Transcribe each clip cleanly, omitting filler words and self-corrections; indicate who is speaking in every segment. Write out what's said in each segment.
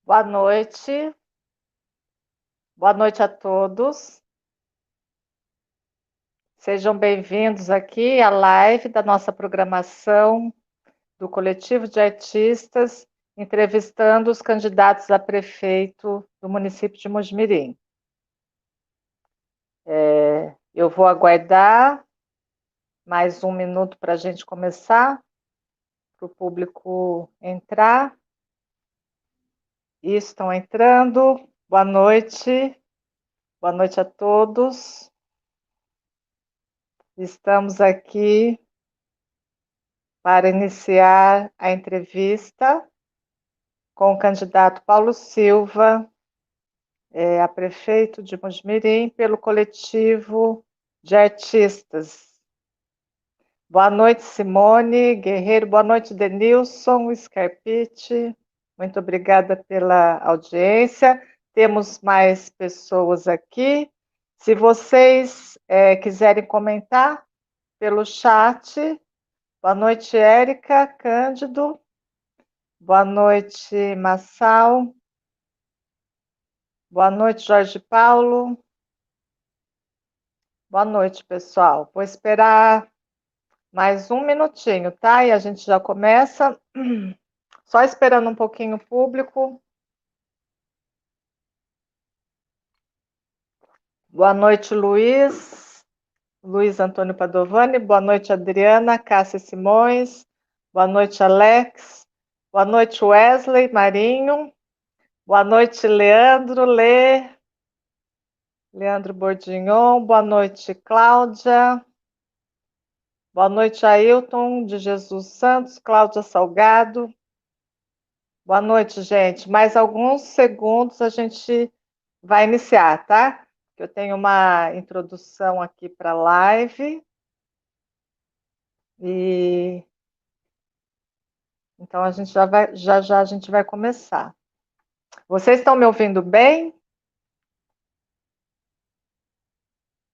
Speaker 1: Boa noite a todos. Sejam bem-vindos aqui à live da nossa programação do Coletivo de Artistas, entrevistando os candidatos a prefeito do município de Mojimirim. Eu vou aguardar mais um minuto para a gente começar, para o público entrar. E estão entrando. Boa noite a todos. Estamos aqui para iniciar a entrevista com o candidato Paulo Silva, a prefeito de Mojimirim, pelo coletivo de artistas. Boa noite, Simone Guerreiro. Boa noite, Denilson Scarpite. Muito obrigada pela audiência. Temos mais pessoas aqui. Se vocês quiserem comentar pelo chat. Boa noite, Érica Cândido. Boa noite, Massal. Boa noite, Jorge Paulo. Boa noite, pessoal. Vou esperar mais um minutinho, tá? E a gente já começa. Só esperando um pouquinho o público. Boa noite, Luiz Antônio Padovani. Boa noite, Adriana Cássia Simões. Boa noite, Alex. Boa noite, Wesley Marinho. Boa noite, Leandro Bordignon. Boa noite, Cláudia. Boa noite, Ailton de Jesus Santos, Cláudia Salgado. Boa noite, gente. Mais alguns segundos a gente vai iniciar, tá? Eu tenho uma introdução aqui para a live. E então a gente já a gente vai começar. Vocês estão me ouvindo bem?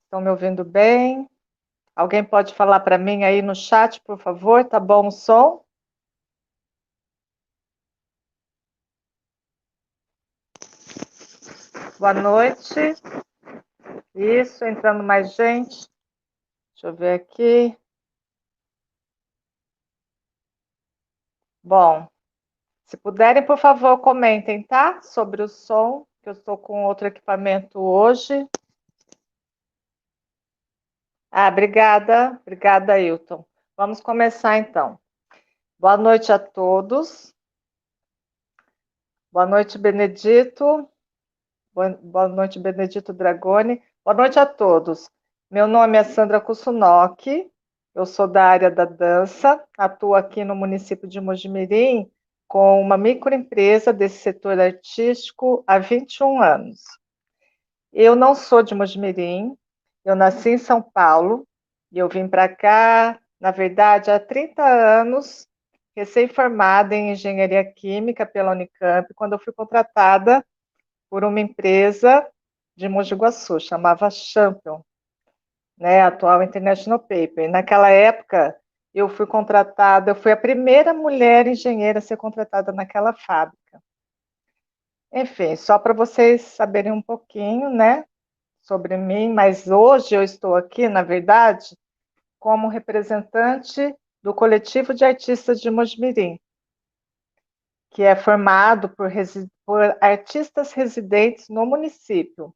Speaker 1: Estão me ouvindo bem? Alguém pode falar para mim aí no chat, por favor? Tá bom o som? Boa noite. Isso, entrando mais gente. Deixa eu ver aqui. Bom, se puderem, por favor, comentem, tá? Sobre o som, que eu estou com outro equipamento hoje. Obrigada, Ailton. Vamos começar então. Boa noite a todos. Boa noite, Benedito. Boa noite, Benedito Dragoni. Boa noite a todos. Meu nome é Sandra Kusunoki, eu sou da área da dança, atuo aqui no município de Mojimirim com uma microempresa desse setor artístico há 21 anos. Eu não sou de Mojimirim, eu nasci em São Paulo e eu vim para cá, na verdade, há 30 anos, recém-formada em engenharia química pela Unicamp, quando eu fui contratada por uma empresa de Mogi Guaçu, chamava Champion, né, atual International Paper. Naquela época, eu fui contratada, eu fui a primeira mulher engenheira a ser contratada naquela fábrica. Enfim, só para vocês saberem um pouquinho, né, sobre mim, mas hoje eu estou aqui, na verdade, como representante do coletivo de artistas de Mojimirim, que é formado por artistas residentes no município,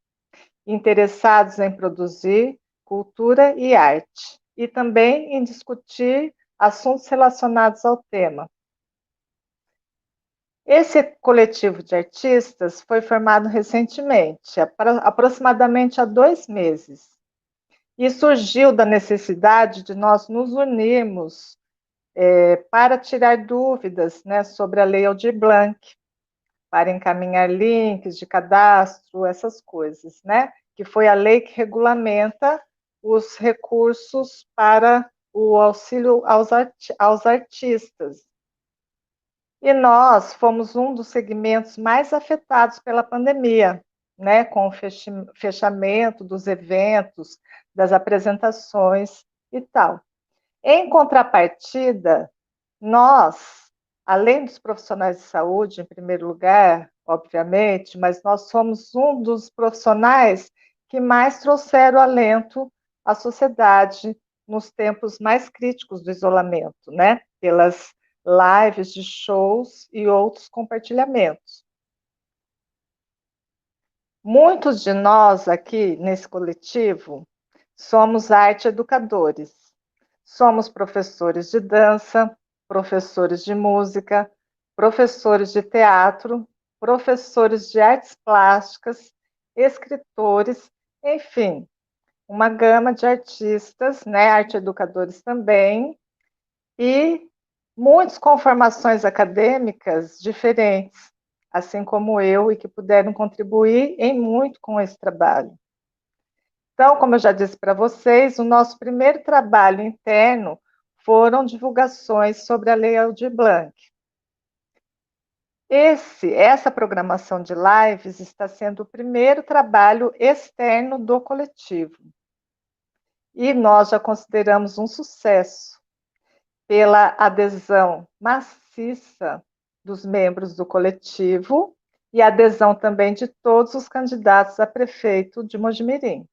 Speaker 1: interessados em produzir cultura e arte, e também em discutir assuntos relacionados ao tema. Esse coletivo de artistas foi formado recentemente, aproximadamente há 2 meses, e surgiu da necessidade de nós nos unirmos para tirar dúvidas, né, sobre a Lei Aldir Blanc, para encaminhar links de cadastro, essas coisas, né? Que foi a lei que regulamenta os recursos para o auxílio aos artistas. E nós fomos um dos segmentos mais afetados pela pandemia, né? Com o fechamento dos eventos, das apresentações e tal. Em contrapartida, nós, além dos profissionais de saúde, em primeiro lugar, obviamente, mas nós somos um dos profissionais que mais trouxeram alento à sociedade nos tempos mais críticos do isolamento, né? Pelas lives de shows e outros compartilhamentos. Muitos de nós aqui nesse coletivo somos arte educadores. Somos professores de dança, professores de música, professores de teatro, professores de artes plásticas, escritores, enfim, uma gama de artistas, né, arte educadores também, e muitos com formações acadêmicas diferentes, assim como eu, e que puderam contribuir em muito com esse trabalho. Então, como eu já disse para vocês, o nosso primeiro trabalho interno foram divulgações sobre a Lei Aldir Blanc. Essa programação de lives está sendo o primeiro trabalho externo do coletivo. E nós já consideramos um sucesso pela adesão maciça dos membros do coletivo e adesão também de todos os candidatos a prefeito de Mojimirim.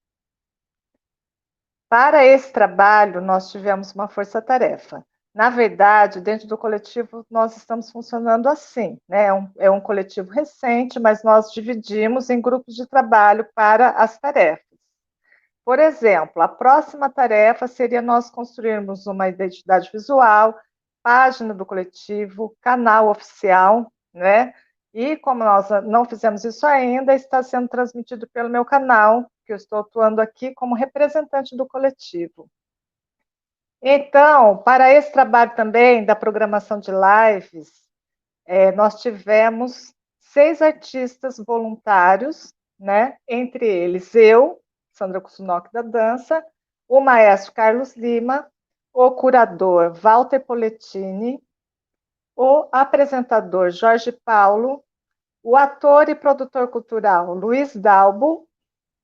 Speaker 1: Para esse trabalho, nós tivemos uma força-tarefa. Na verdade, dentro do coletivo, nós estamos funcionando assim, né? É um coletivo recente, mas nós dividimos em grupos de trabalho para as tarefas. Por exemplo, a próxima tarefa seria nós construirmos uma identidade visual, página do coletivo, canal oficial, né? E como nós não fizemos isso ainda, está sendo transmitido pelo meu canal, que eu estou atuando aqui como representante do coletivo. Então, para esse trabalho também da programação de lives, nós tivemos 6 artistas voluntários, né? Entre eles eu, Sandra Kusunoki da dança, o maestro Carlos Lima, o curador Walter Polettini, o apresentador Jorge Paulo, o ator e produtor cultural Luiz Dalbo,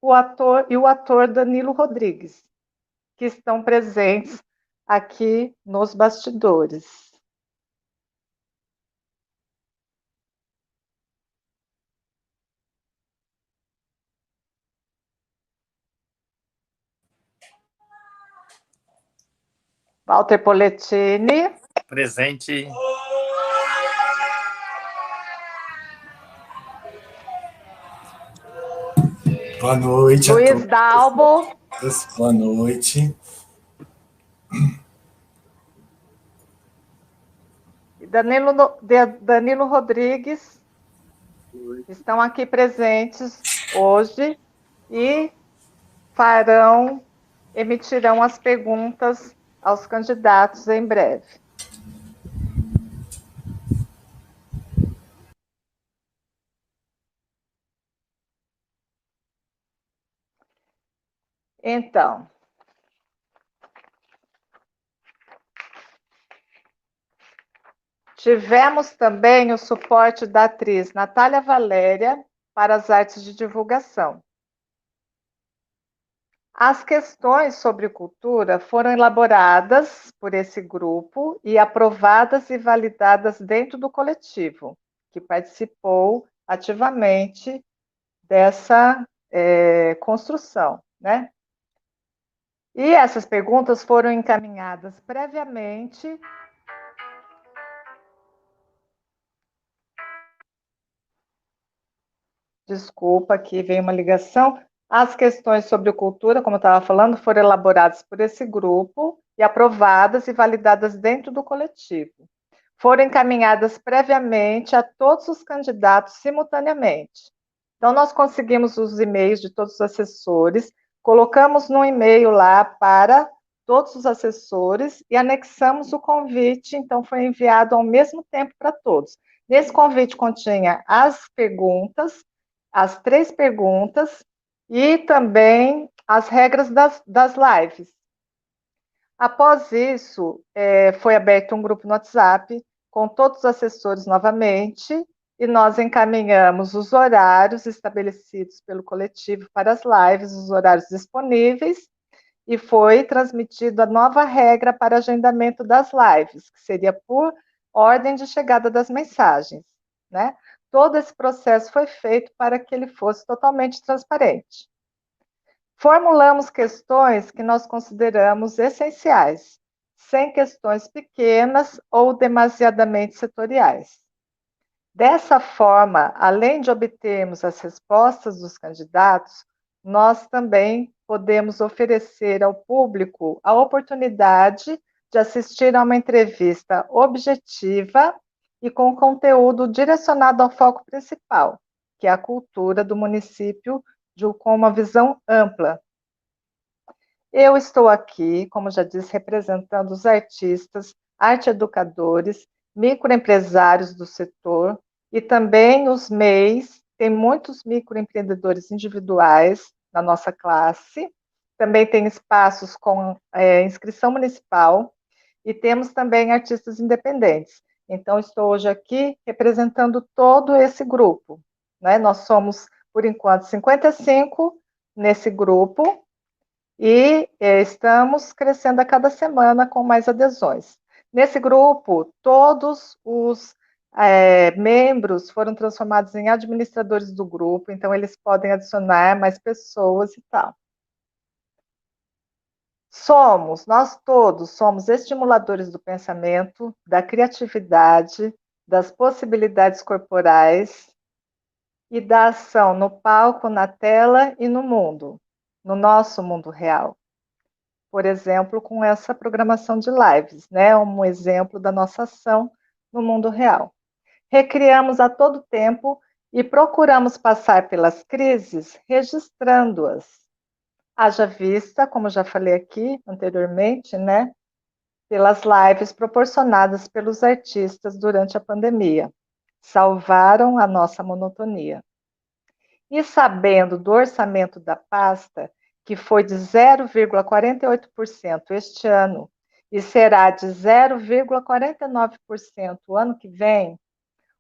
Speaker 1: o ator Danilo Rodrigues, que estão presentes aqui nos bastidores. Walter Polettini.
Speaker 2: Presente.
Speaker 3: Boa noite
Speaker 1: Luiz a todos. Dalbo.
Speaker 3: Boa noite.
Speaker 1: E Danilo Rodrigues estão aqui presentes hoje e emitirão as perguntas aos candidatos em breve. Então, tivemos também o suporte da atriz Natália Valéria para as artes de divulgação. As questões sobre cultura foram elaboradas por esse grupo e aprovadas e validadas dentro do coletivo, que participou ativamente dessa construção, né? E essas perguntas foram encaminhadas previamente. Desculpa, aqui veio uma ligação. As questões sobre cultura, como eu estava falando, foram elaboradas por esse grupo e aprovadas e validadas dentro do coletivo. Foram encaminhadas previamente a todos os candidatos simultaneamente. Então, nós conseguimos os e-mails de todos os assessores, colocamos no e-mail lá para todos os assessores e anexamos o convite, então foi enviado ao mesmo tempo para todos. Nesse convite continha as perguntas, as 3 perguntas, e também as regras das lives. Após isso, foi aberto um grupo no WhatsApp com todos os assessores novamente, e nós encaminhamos os horários estabelecidos pelo coletivo para as lives, os horários disponíveis, e foi transmitida a nova regra para agendamento das lives, que seria por ordem de chegada das mensagens, né? todo esse processo foi feito para que ele fosse totalmente transparente. Formulamos questões que nós consideramos essenciais, sem questões pequenas ou demasiadamente setoriais. Dessa forma, além de obtermos as respostas dos candidatos, nós também podemos oferecer ao público a oportunidade de assistir a uma entrevista objetiva e com conteúdo direcionado ao foco principal, que é a cultura do município, com uma visão ampla. Eu estou aqui, como já disse, representando os artistas, arte-educadores, microempresários do setor e também os MEIs. Tem muitos microempreendedores individuais na nossa classe. Também tem espaços com inscrição municipal e temos também artistas independentes. Então, estou hoje aqui representando todo esse grupo, né? Nós somos, por enquanto, 55 nesse grupo, e estamos crescendo a cada semana com mais adesões. Nesse grupo, todos os membros foram transformados em administradores do grupo, então eles podem adicionar mais pessoas e tal. Nós todos somos estimuladores do pensamento, da criatividade, das possibilidades corporais e da ação no palco, na tela e no mundo, no nosso mundo real. Por exemplo, com essa programação de lives, né? Um exemplo da nossa ação no mundo real. Recriamos a todo tempo e procuramos passar pelas crises registrando-as. Haja vista, como já falei aqui anteriormente, né? Pelas lives proporcionadas pelos artistas durante a pandemia. Salvaram a nossa monotonia. E sabendo do orçamento da pasta, que foi de 0,48% este ano e será de 0,49% o ano que vem,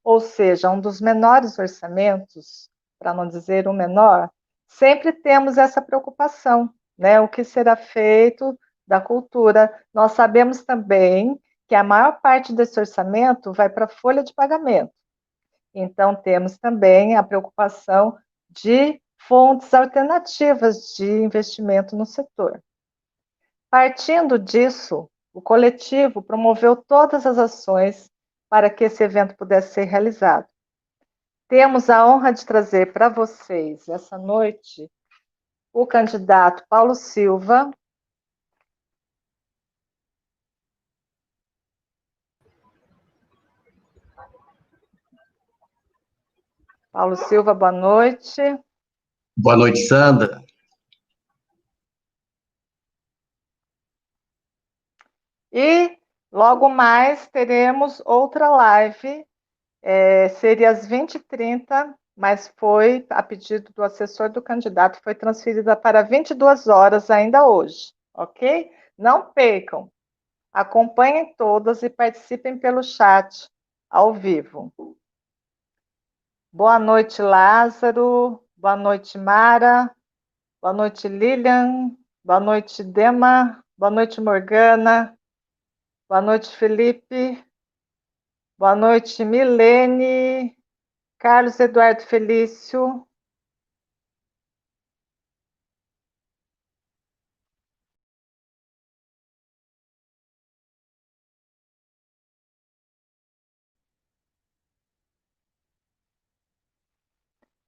Speaker 1: ou seja, um dos menores orçamentos, para não dizer o menor, sempre temos essa preocupação, né? O que será feito da cultura. Nós sabemos também que a maior parte desse orçamento vai para a folha de pagamento. Então, temos também a preocupação de fontes alternativas de investimento no setor. Partindo disso, o coletivo promoveu todas as ações para que esse evento pudesse ser realizado. Temos a honra de trazer para vocês, essa noite, o candidato Paulo Silva. Paulo Silva, boa noite.
Speaker 2: Boa noite, Sandra.
Speaker 1: E logo mais teremos outra live, seria às 20h30, mas foi, a pedido do assessor do candidato, foi transferida para 22 horas ainda hoje, ok? Não percam, acompanhem todas e participem pelo chat ao vivo. Boa noite, Lázaro. Boa noite, Mara. Boa noite, Lilian. Boa noite, Dema. Boa noite, Morgana. Boa noite, Felipe. Boa noite, Milene. Carlos Eduardo Felício.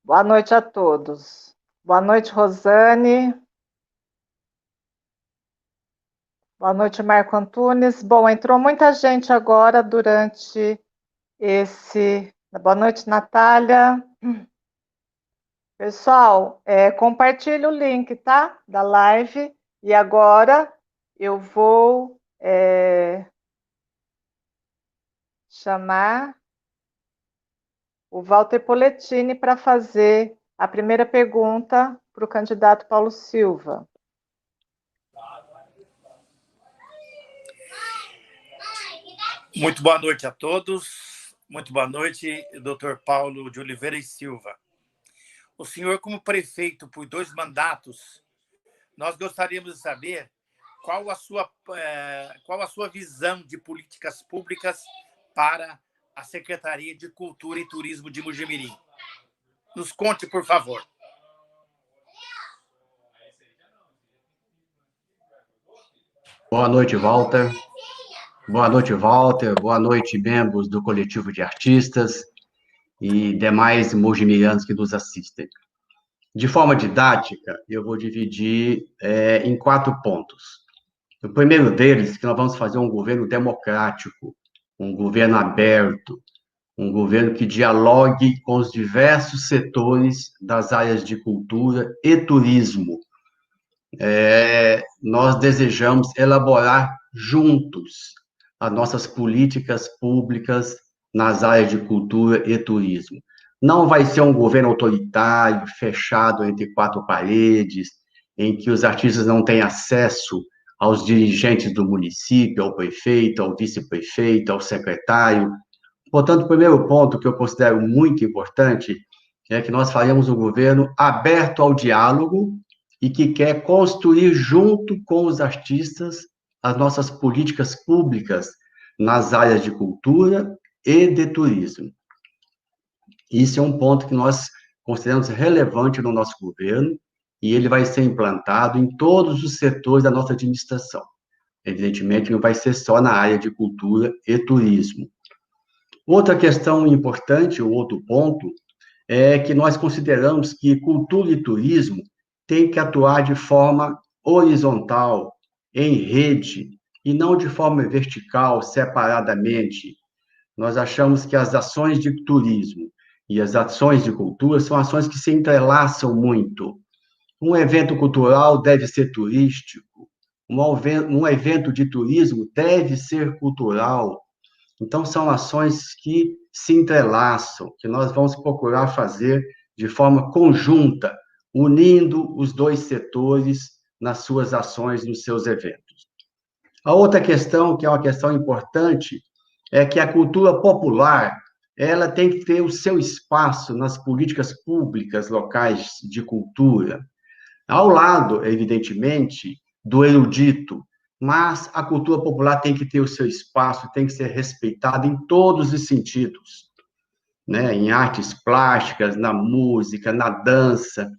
Speaker 1: Boa noite a todos. Boa noite, Rosane. Boa noite, Marco Antunes. Bom, entrou muita gente agora durante esse... Boa noite, Natália. Pessoal, compartilhe o link, tá? Da live. E agora eu vou chamar o Walter Poletini para fazer a primeira pergunta para o candidato Paulo Silva.
Speaker 4: Muito boa noite a todos. Muito boa noite, Dr. Paulo de Oliveira e Silva. O senhor, como prefeito por 2 mandatos, nós gostaríamos de saber qual a sua visão de políticas públicas para a Secretaria de Cultura e Turismo de Mojimirim? Nos conte, por favor.
Speaker 2: Boa noite, Walter. Boa noite, Walter. Boa noite, membros do coletivo de artistas e demais mojimirantes que nos assistem. De forma didática, eu vou dividir em 4 pontos. O primeiro deles, que nós vamos fazer um governo democrático, um governo aberto, um governo que dialogue com os diversos setores das áreas de cultura e turismo. Nós desejamos elaborar juntos as nossas políticas públicas nas áreas de cultura e turismo. Não vai ser um governo autoritário, fechado entre 4 paredes, em que os artistas não têm acesso aos dirigentes do município, ao prefeito, ao vice-prefeito, ao secretário. Portanto, o primeiro ponto que eu considero muito importante é que nós faremos um governo aberto ao diálogo e que quer construir junto com os artistas as nossas políticas públicas nas áreas de cultura e de turismo. Isso é um ponto que nós consideramos relevante no nosso governo e ele vai ser implantado em todos os setores da nossa administração. Evidentemente, não vai ser só na área de cultura e turismo. Outra questão importante, ou outro ponto, é que nós consideramos que cultura e turismo têm que atuar de forma horizontal, em rede, e não de forma vertical, separadamente. Nós achamos que as ações de turismo e as ações de cultura são ações que se entrelaçam muito. Um evento cultural deve ser turístico, um evento de turismo deve ser cultural. Então, são ações que se entrelaçam, que nós vamos procurar fazer de forma conjunta, unindo os 2 setores nas suas ações, nos seus eventos. A outra questão, que é uma questão importante, é que a cultura popular, ela tem que ter o seu espaço nas políticas públicas locais de cultura, ao lado, evidentemente, do erudito, mas a cultura popular tem que ter o seu espaço, tem que ser respeitada em todos os sentidos, né? Em artes plásticas, na música, na dança.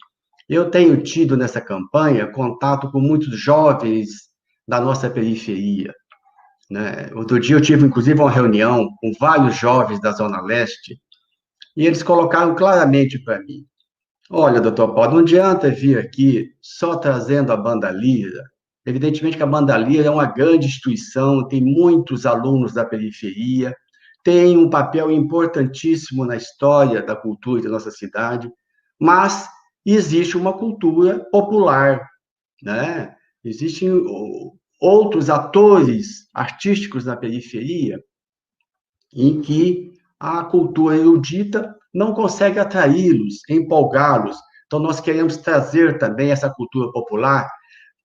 Speaker 2: Eu tenho tido nessa campanha contato com muitos jovens da nossa periferia, né? Outro dia eu tive, inclusive, uma reunião com vários jovens da Zona Leste, e eles colocaram claramente para mim: olha, doutor Paulo, não adianta vir aqui só trazendo a banda lira. Evidentemente que a banda lira é uma grande instituição, tem muitos alunos da periferia, tem um papel importantíssimo na história da cultura da nossa cidade, mas existe uma cultura popular, né? Existem outros atores artísticos na periferia em que a cultura erudita não consegue atraí-los, empolgá-los. Então, nós queremos trazer também essa cultura popular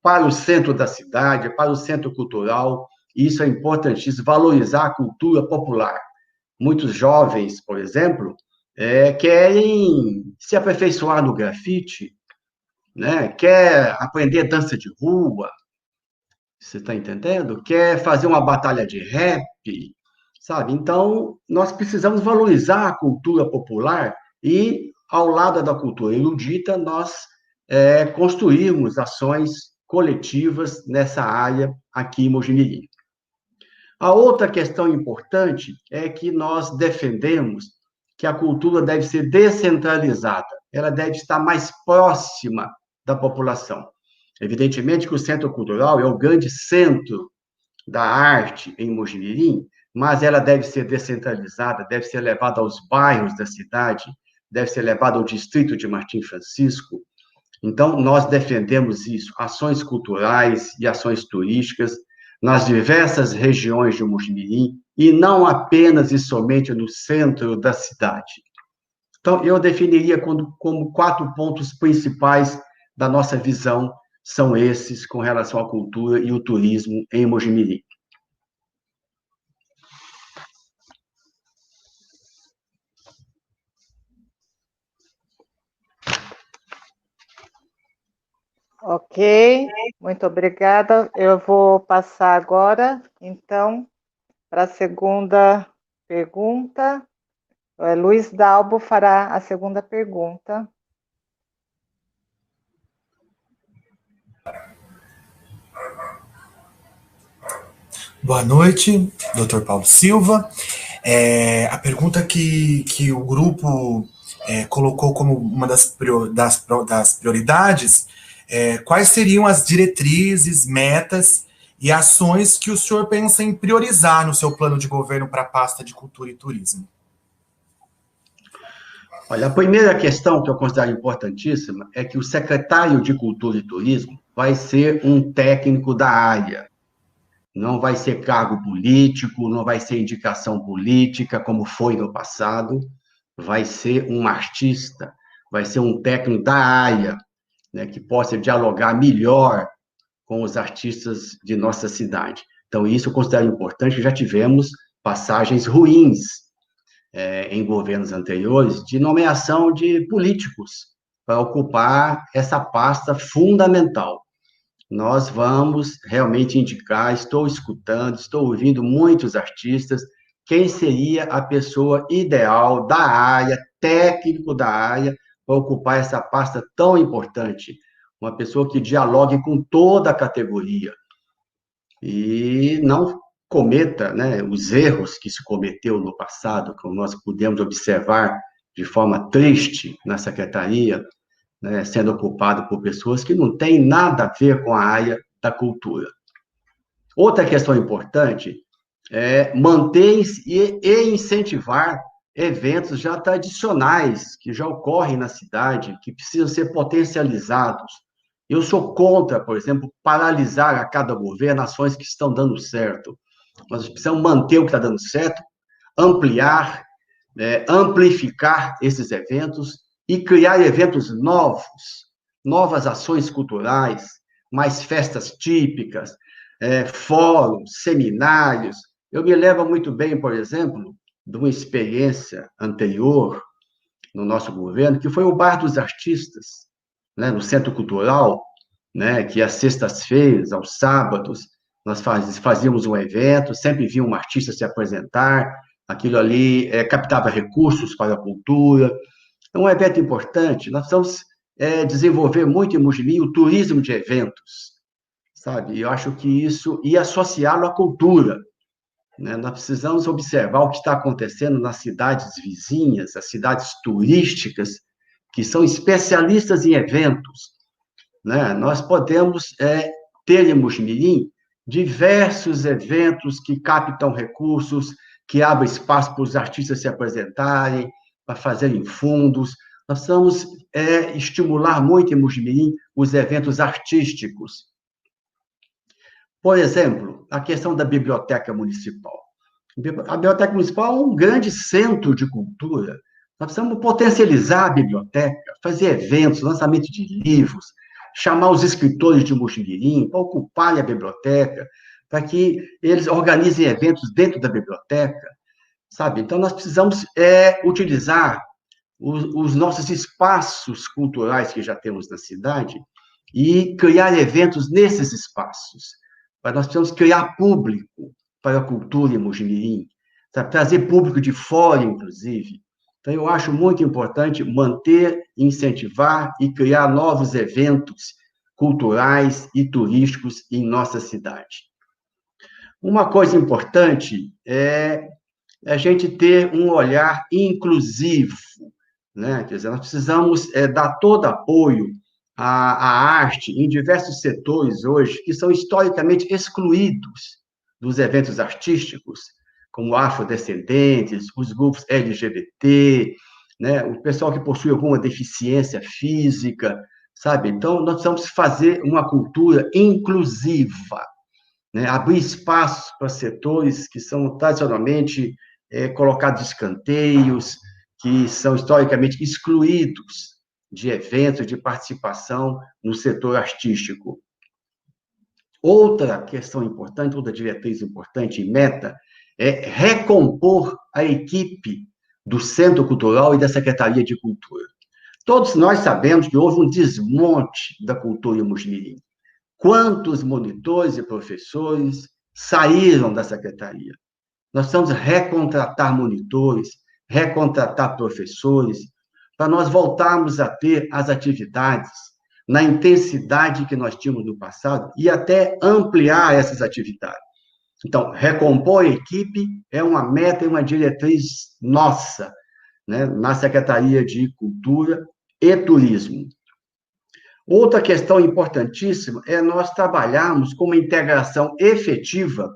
Speaker 2: para o centro da cidade, para o centro cultural, e isso é importantíssimo, valorizar a cultura popular. Muitos jovens, por exemplo, querem se aperfeiçoar no grafite, né? Quer aprender dança de rua, você está entendendo? Quer fazer uma batalha de rap, sabe? Então, nós precisamos valorizar a cultura popular e, ao lado da cultura erudita, nós construirmos ações coletivas nessa área aqui em Mojimirim. A outra questão importante é que nós defendemos que a cultura deve ser descentralizada, ela deve estar mais próxima da população. Evidentemente que o Centro Cultural é o grande centro da arte em Mojimirim, mas ela deve ser descentralizada, deve ser levada aos bairros da cidade, deve ser levada ao distrito de Martim Francisco. Então, nós defendemos isso, ações culturais e ações turísticas nas diversas regiões de Mojimirim, e não apenas e somente no centro da cidade. Então, eu definiria como 4 pontos principais da nossa visão, são esses com relação à cultura e o turismo em Mojimirim.
Speaker 1: Ok, muito obrigada. Eu vou passar agora, então, para a segunda pergunta. Luiz Dalbo fará a segunda pergunta.
Speaker 3: Boa noite, Dr. Paulo Silva. A pergunta que o grupo colocou como uma das prioridades, quais seriam as diretrizes, metas e ações que o senhor pensa em priorizar no seu plano de governo para a pasta de Cultura e Turismo?
Speaker 2: Olha, a primeira questão que eu considero importantíssima é que o secretário de Cultura e Turismo vai ser um técnico da área. Não vai ser cargo político, não vai ser indicação política, como foi no passado. Vai ser um artista, vai ser um técnico da área, né, que possa dialogar melhor com os artistas de nossa cidade. Então, isso eu considero importante. Já tivemos passagens ruins em governos anteriores de nomeação de políticos para ocupar essa pasta fundamental. Nós vamos realmente indicar, estou escutando, estou ouvindo muitos artistas, quem seria a pessoa ideal da área, técnico da área, para ocupar essa pasta tão importante. Uma pessoa que dialogue com toda a categoria e não cometa, né, os erros que se cometeu no passado, como nós pudemos observar de forma triste na secretaria, né, sendo ocupado por pessoas que não têm nada a ver com a área da cultura. Outra questão importante é manter e incentivar eventos já tradicionais, que já ocorrem na cidade, que precisam ser potencializados. Eu sou contra, por exemplo, paralisar a cada governo ações que estão dando certo. Nós precisamos manter o que está dando certo, ampliar, amplificar esses eventos e criar eventos novos, novas ações culturais, mais festas típicas, fóruns, seminários. Eu me lembro muito bem, por exemplo, de uma experiência anterior no nosso governo, que foi o Bar dos Artistas, né, no Centro Cultural, né, que às sextas-feiras, aos sábados, nós fazíamos um evento, sempre vinha um artista se apresentar, aquilo ali captava recursos para a cultura. É um evento importante. Nós precisamos desenvolver muito em Mogi o turismo de eventos, sabe? Eu acho que isso, e associá-lo à cultura, né? Nós precisamos observar o que está acontecendo nas cidades vizinhas, as cidades turísticas, que são especialistas em eventos, né? Nós podemos ter em Mogi diversos eventos que captam recursos, que abrem espaço para os artistas se apresentarem, para fazerem fundos. Nós precisamos estimular muito em Mogi os eventos artísticos. Por exemplo, a questão da Biblioteca Municipal. A Biblioteca Municipal é um grande centro de cultura. Nós precisamos potencializar a biblioteca, fazer eventos, lançamento de livros, chamar os escritores de Mogi para ocuparem a biblioteca, para que eles organizem eventos dentro da biblioteca, sabe? Então, nós precisamos utilizar os nossos espaços culturais que já temos na cidade e criar eventos nesses espaços. Mas nós precisamos criar público para a cultura em Mogi, sabe? Trazer público de fora, inclusive. Então, eu acho muito importante manter, incentivar e criar novos eventos culturais e turísticos em nossa cidade. Uma coisa importante é a gente ter um olhar inclusivo, né? Quer dizer, nós precisamos dar todo apoio à arte em diversos setores hoje que são historicamente excluídos dos eventos artísticos, como afrodescendentes, os grupos LGBT, né? O pessoal que possui alguma deficiência física, sabe? Então, nós precisamos fazer uma cultura inclusiva, né? Abrir espaços para setores que são tradicionalmente colocados escanteios, que são historicamente excluídos de eventos, de participação no setor artístico. Outra questão importante, outra diretriz importante e meta, é recompor a equipe do Centro Cultural e da Secretaria de Cultura. Todos nós sabemos que houve um desmonte da cultura em Mogi. Quantos monitores e professores saíram da secretaria? Nós precisamos recontratar monitores, recontratar professores, para nós voltarmos a ter as atividades na intensidade que nós tínhamos no passado e até ampliar essas atividades. Então, recompor a equipe é uma meta e uma diretriz nossa, né, na Secretaria de Cultura e Turismo. Outra questão importantíssima é nós trabalharmos com uma integração efetiva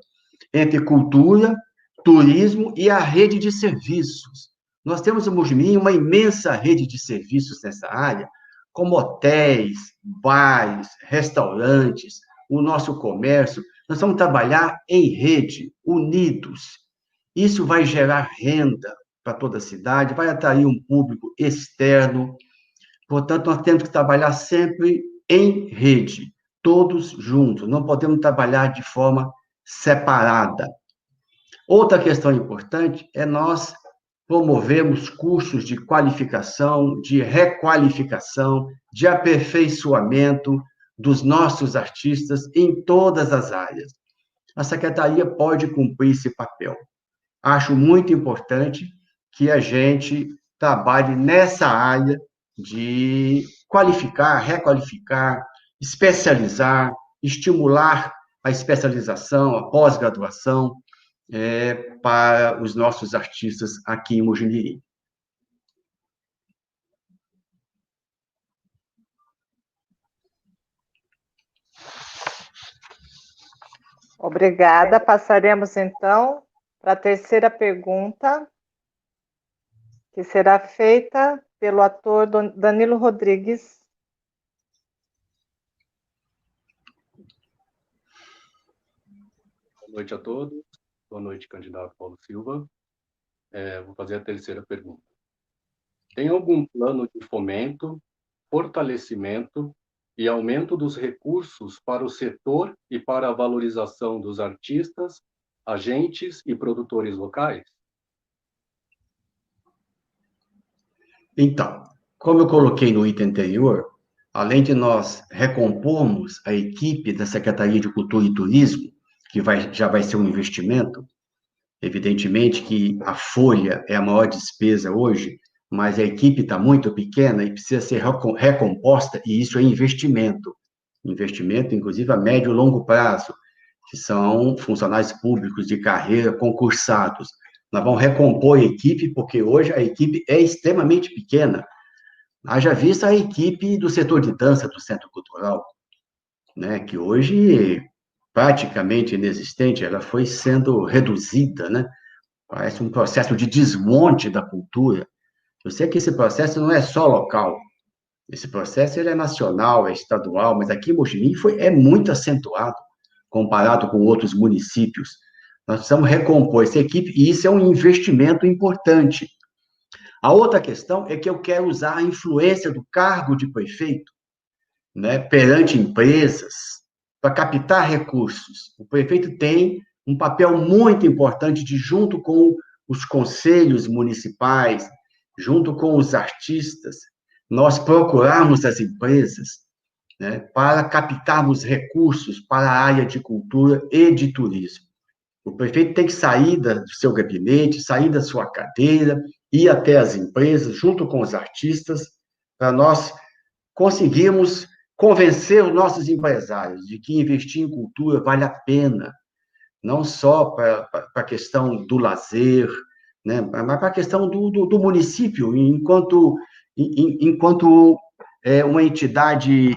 Speaker 2: entre cultura, turismo e a rede de serviços. Nós temos em Mojimirim uma imensa rede de serviços nessa área, como hotéis, bares, restaurantes, o nosso comércio. Nós vamos trabalhar em rede, unidos. Isso vai gerar renda para toda a cidade, vai atrair um público externo. Portanto, nós temos que trabalhar sempre em rede, todos juntos. Não podemos trabalhar de forma separada. Outra questão importante é nós promovermos cursos de qualificação, de requalificação, de aperfeiçoamento dos nossos artistas em todas as áreas. A Secretaria pode cumprir esse papel. Acho muito importante que a gente trabalhe nessa área de qualificar, requalificar, especializar, estimular a especialização, a pós-graduação para os nossos artistas aqui em Mojimirim.
Speaker 1: Obrigada. Passaremos, então, para a terceira pergunta, que será feita pelo ator Danilo Rodrigues.
Speaker 5: Boa noite a todos. Boa noite, candidato Paulo Silva. Vou fazer a terceira pergunta. Tem algum plano de fomento, fortalecimento e aumento dos recursos para o setor e para a valorização dos artistas, agentes e produtores locais?
Speaker 2: Então, como eu coloquei no item anterior, além de nós recompormos a equipe da Secretaria de Cultura e Turismo, que já vai ser um investimento, evidentemente que a folha é a maior despesa hoje, mas a equipe está muito pequena e precisa ser recomposta, e isso é investimento. Investimento, inclusive, a médio e longo prazo, que são funcionários públicos de carreira concursados. Nós vamos recompor a equipe, porque hoje a equipe é extremamente pequena. Haja vista a equipe do setor de dança do Centro Cultural, né, que hoje praticamente inexistente, ela foi sendo reduzida, né? Parece um processo de desmonte da cultura. Eu sei que esse processo não é só local, esse processo ele é nacional, é estadual, mas aqui em Mojimirim é muito acentuado, comparado com outros municípios. Nós precisamos recompor essa equipe, e isso é um investimento importante. A outra questão é que eu quero usar a influência do cargo de prefeito, né, perante empresas, para captar recursos. O prefeito tem um papel muito importante de, junto com os conselhos municipais, junto com os artistas, nós procurarmos as empresas, né, para captarmos recursos para a área de cultura e de turismo. O prefeito tem que sair do seu gabinete, sair da sua cadeira, ir até as empresas, junto com os artistas, para nós conseguirmos convencer os nossos empresários de que investir em cultura vale a pena, não só para a questão do lazer, né, mas para a questão do município, enquanto uma entidade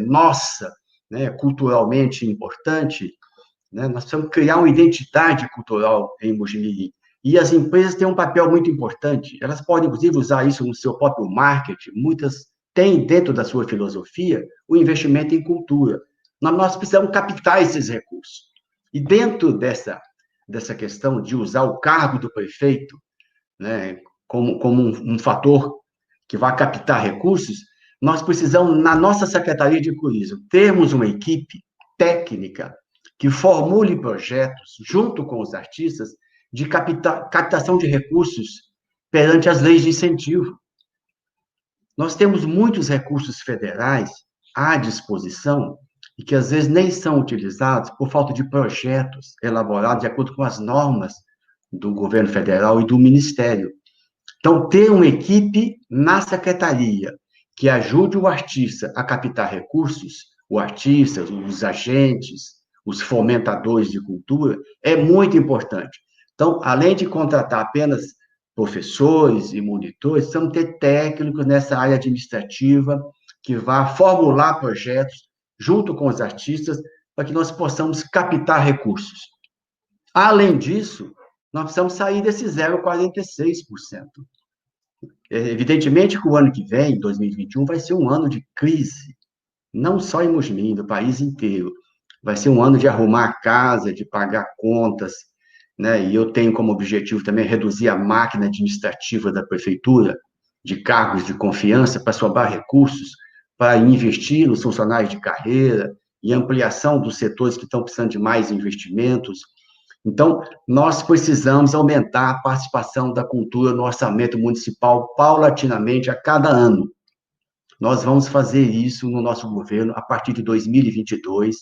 Speaker 2: nossa, né, culturalmente importante, né, nós precisamos criar uma identidade cultural em Mojimirim. E as empresas têm um papel muito importante, elas podem, inclusive, usar isso no seu próprio marketing, muitas têm dentro da sua filosofia o investimento em cultura. Nós precisamos captar esses recursos. E dentro dessa questão de usar o cargo do prefeito, né, como um fator que vai captar recursos, nós precisamos, na nossa Secretaria de Turismo, termos uma equipe técnica que formule projetos, junto com os artistas, de captação de recursos perante as leis de incentivo. Nós temos muitos recursos federais à disposição e que, às vezes, nem são utilizados por falta de projetos elaborados de acordo com as normas do governo federal e do Ministério. Então, ter uma equipe na secretaria que ajude o artista a captar recursos, o artista, os agentes, os fomentadores de cultura, é muito importante. Então, além de contratar apenas professores e monitores, precisamos ter técnicos nessa área administrativa que vá formular projetos junto com os artistas para que nós possamos captar recursos. Além disso, nós precisamos sair desse 0,46%. Evidentemente que o ano que vem, 2021, vai ser um ano de crise, não só em Mogi Mirim, do país inteiro. Vai ser um ano de arrumar a casa, de pagar contas, né? E eu tenho como objetivo também reduzir a máquina administrativa da prefeitura, de cargos de confiança, para sobrar recursos, para investir nos funcionários de carreira e ampliação dos setores que estão precisando de mais investimentos. Então, nós precisamos aumentar a participação da cultura no orçamento municipal paulatinamente a cada ano. Nós vamos fazer isso no nosso governo a partir de 2022,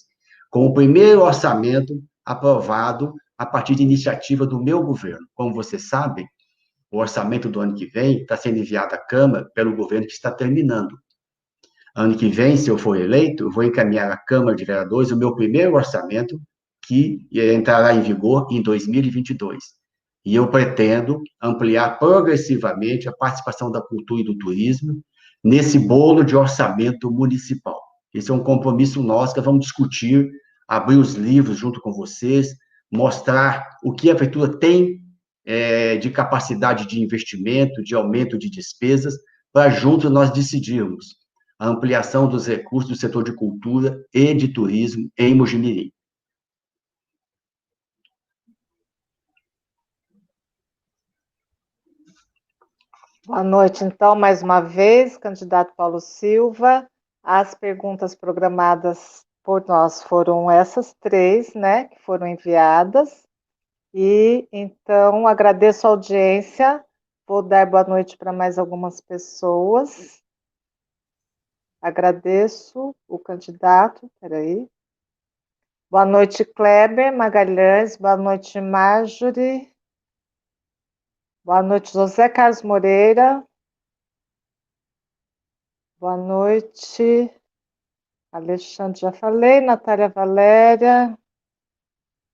Speaker 2: com o primeiro orçamento aprovado a partir de iniciativa do meu governo. Como vocês sabem, o orçamento do ano que vem está sendo enviado à Câmara pelo governo que está terminando. Ano que vem, se eu for eleito, eu vou encaminhar à Câmara de Vereadores o meu primeiro orçamento, que entrará em vigor em 2022. E eu pretendo ampliar progressivamente a participação da cultura e do turismo nesse bolo de orçamento municipal. Esse é um compromisso nosso que vamos discutir, abrir os livros junto com vocês, mostrar o que a prefeitura tem de capacidade de investimento, de aumento de despesas, para juntos nós decidirmos a ampliação dos recursos do setor de cultura e de turismo em Mogi Mirim.
Speaker 1: Boa noite, então, mais uma vez, candidato Paulo Silva. As perguntas programadas por nós foram essas 3, né, que foram enviadas. E, então, agradeço a audiência. Vou dar boa noite para mais algumas pessoas. Agradeço o candidato, peraí. Boa noite, Kleber Magalhães. Boa noite, Marjorie. Boa noite, José Carlos Moreira. Boa noite, Alexandre, já falei, Natália Valéria.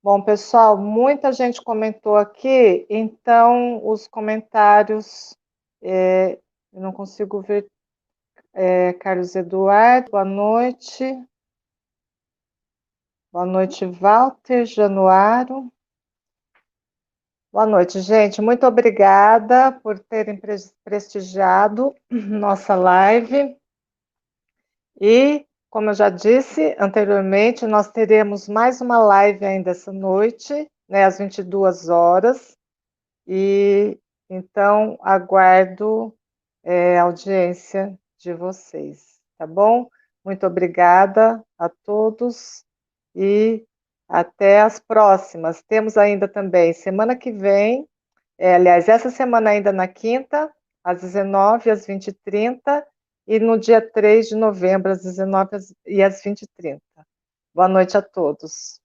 Speaker 1: Bom, pessoal, muita gente comentou aqui, então os comentários, eu não consigo ver. Carlos Eduardo, boa noite. Boa noite, Walter Januário. Boa noite, gente. Muito obrigada por terem prestigiado nossa live. E, como eu já disse anteriormente, nós teremos mais uma live ainda essa noite, né, às 22 horas. E, então, aguardo a audiência de vocês, tá bom? Muito obrigada a todos e até as próximas. Temos ainda também, semana que vem, aliás, essa semana ainda na quinta, às 19h, às 20h30, e no dia 3 de novembro, às 19h e às 20h30. Boa noite a todos.